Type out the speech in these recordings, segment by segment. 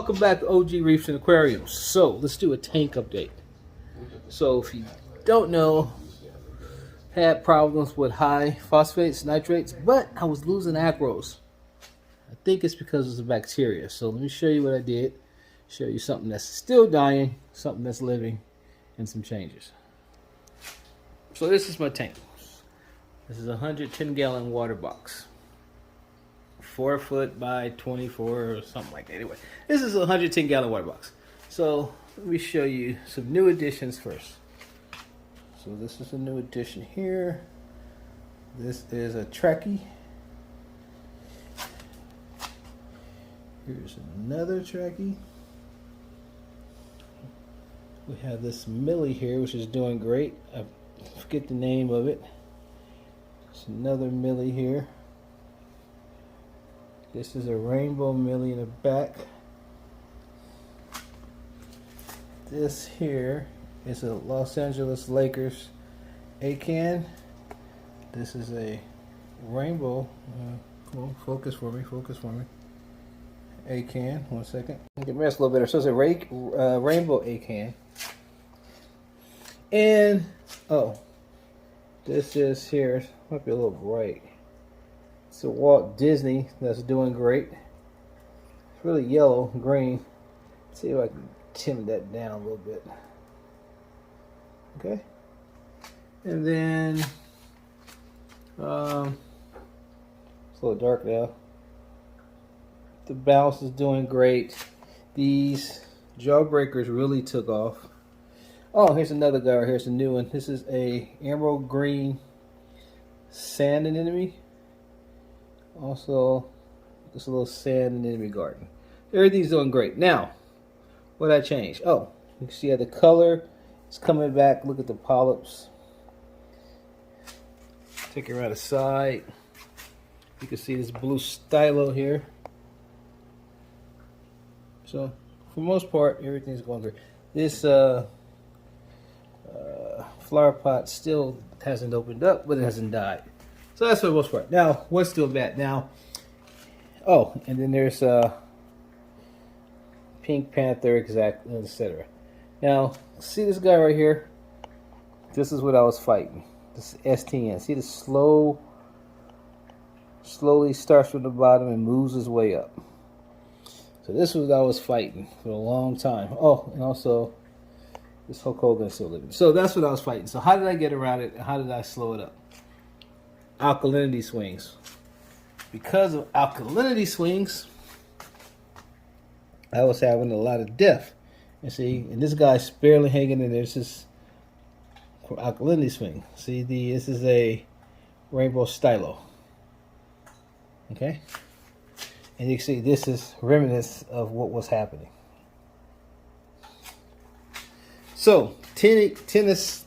Welcome back to OG Reefs and Aquariums. So let's do a tank update. So if you don't know, had problems with high phosphates, nitrates, but I was losing acros. I think it's because of the bacteria. So let me show you what I did. Show you something that's still dying, something that's living, and some changes. So this is my tank. This is a 110-gallon water box. 4 foot by 24 or something like that. Anyway, this is a 110-gallon water box. So let me show you some new additions first. So this is a new addition here. This is a trachea. Here's another trachea. We have this millie here, which is doing great. I forget the name of it. There's another millie here. This is a rainbow millie in the back. This here is a Los Angeles Lakers Acan. This is a rainbow. Come on, focus for me. Acan. 1 second. Get the rest a little better. So it's a rainbow Acan. And this is here. Might be a little bright. It's a Walt Disney that's doing great. It's really yellow, green. Let's see if I can tint that down a little bit. Okay. And then it's a little dark now. The bounce is doing great. These jawbreakers really took off. Oh, here's another guy right here. Here's a new one. This is a emerald green sand anemone. Also, just a little sand anemone garden. Everything's doing great. Now, what I changed? Oh, you can see how the color is coming back. Look at the polyps. Take it right aside. You can see this blue stylo here. So, for the most part, everything's going great. This flower pot still hasn't opened up, but it hasn't died. So that's for the most part. Now, what's still bad? Now, oh, and then there's Pink Panther, etc. Now, see this guy right here? This is what I was fighting. This is STN. See the slowly starts from the bottom and moves his way up. So this was what I was fighting for a long time. Oh, and also this Hulk Hogan is still living. So that's what I was fighting. So how did I get around it? How did I slow it up? Alkalinity Swings. Because of Alkalinity Swings, I was having a lot of death. And see, and this guy's barely hanging in there. This is Alkalinity Swing. See, this is a rainbow stylo. Okay? And you can see this is remnants of what was happening. So, tennis,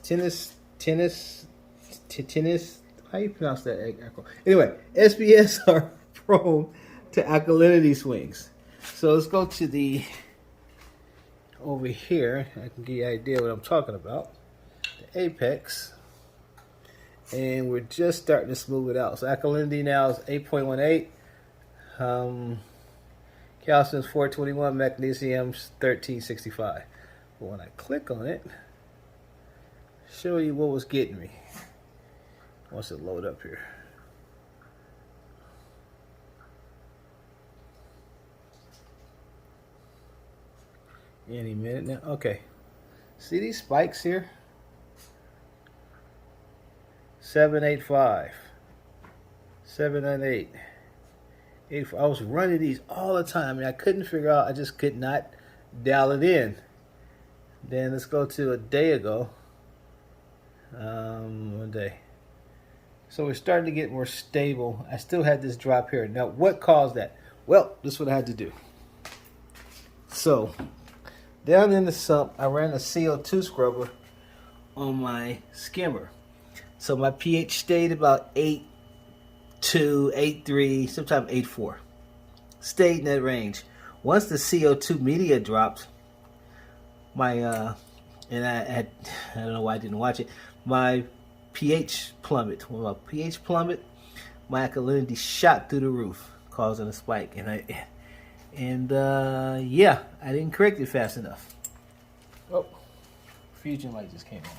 how you pronounce that? Anyway, SBS are prone to alkalinity swings. So let's go to the over here. I can give you an idea what I'm talking about. The apex, and we're just starting to smooth it out. So alkalinity now is 8.18. Calcium is 421. Magnesium is 1365. But when I click on it, show you what was getting me. Once it load up here. Any minute now. Okay. See these spikes here? 785, 798, 84. I was running these all the time. I mean, I couldn't figure out. I just could not dial it in. Then let's go to a day ago. One day. So we're starting to get more stable. I still had this drop here. Now, what caused that? Well, this is what I had to do. So, down in the sump, I ran a CO2 scrubber on my skimmer. So my pH stayed about 8.2, 8.3, sometimes 8.4. Stayed in that range. Once the CO2 media dropped, my, and I don't know why I didn't watch it, my pH plummet. When my pH plummet, my alkalinity shot through the roof, causing a spike. And And yeah, I didn't correct it fast enough. Oh, fusion light just came on.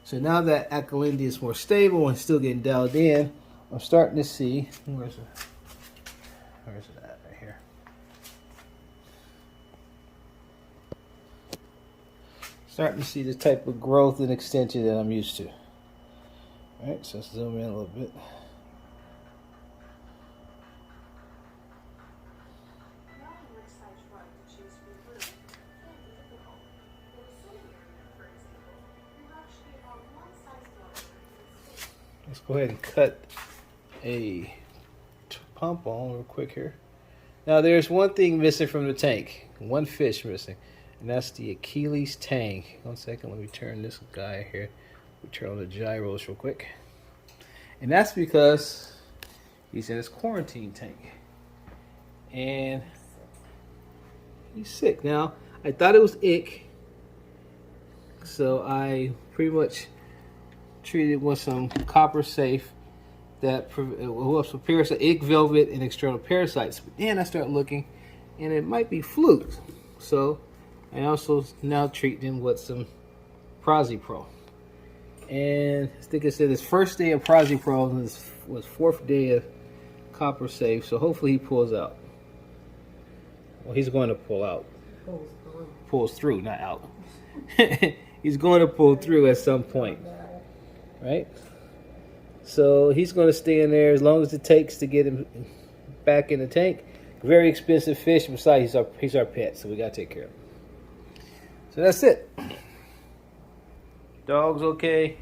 So now that alkalinity is more stable and still getting dialed in, I'm starting to see, where's it at? Right here. Starting to see the type of growth and extension that I'm used to. All right, so let's zoom in a little bit. Let's go ahead and cut a pump on real quick here. Now there's one thing missing from the tank. One fish missing. And that's the Achilles tang. 1 second, let me turn this guy here. We turn on the gyros real quick. And that's because he's in his quarantine tank. And he's sick. Now, I thought it was ick. So I pretty much treated with some copper safe that was for parasite, egg velvet, and external parasites. But then I start looking, and it might be fluke. So I also now treat them with some Pro. And I think I said his first day of Pro was fourth day of copper safe. So hopefully he pulls out. Well, he's going to pull out. Pulls through, not out. He's going to pull through at some point. Right? So he's going to stay in there as long as it takes to get him back in the tank. Very expensive fish. Besides, he's our pet, so we got to take care of him. So that's it. Dog's okay.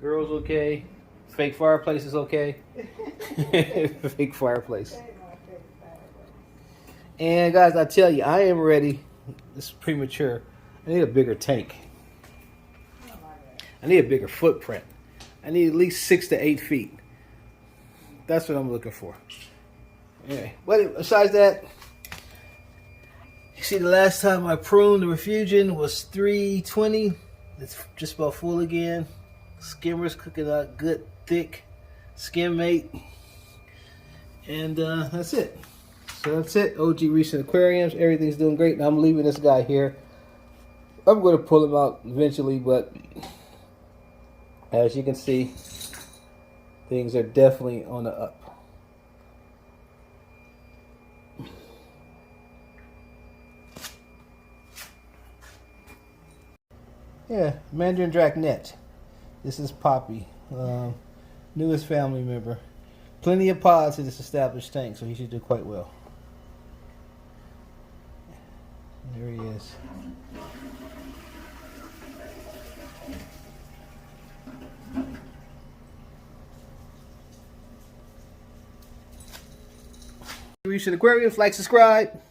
Girl's okay. Fake fireplace is okay. Fake fireplace. And guys, I tell you, I am ready. This is premature. I need a bigger tank. I need a bigger footprint. I need at least 6 to 8 feet. That's what I'm looking for. Anyway, but besides that, you see the last time I pruned the refugium was 320. It's just about full again. Skimmer's cooking out good, thick skim mate. And that's it. So that's it. OG Reefs and Aquariums. Everything's doing great. Now I'm leaving this guy here. I'm going to pull him out eventually, but as you can see, things are definitely on the up. Yeah, Mandarin Dragnet. This is Poppy, newest family member. Plenty of pods in this established tank, so he should do quite well. There he is. Reefs and Aquariums, like, subscribe.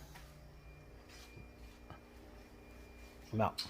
I'm out.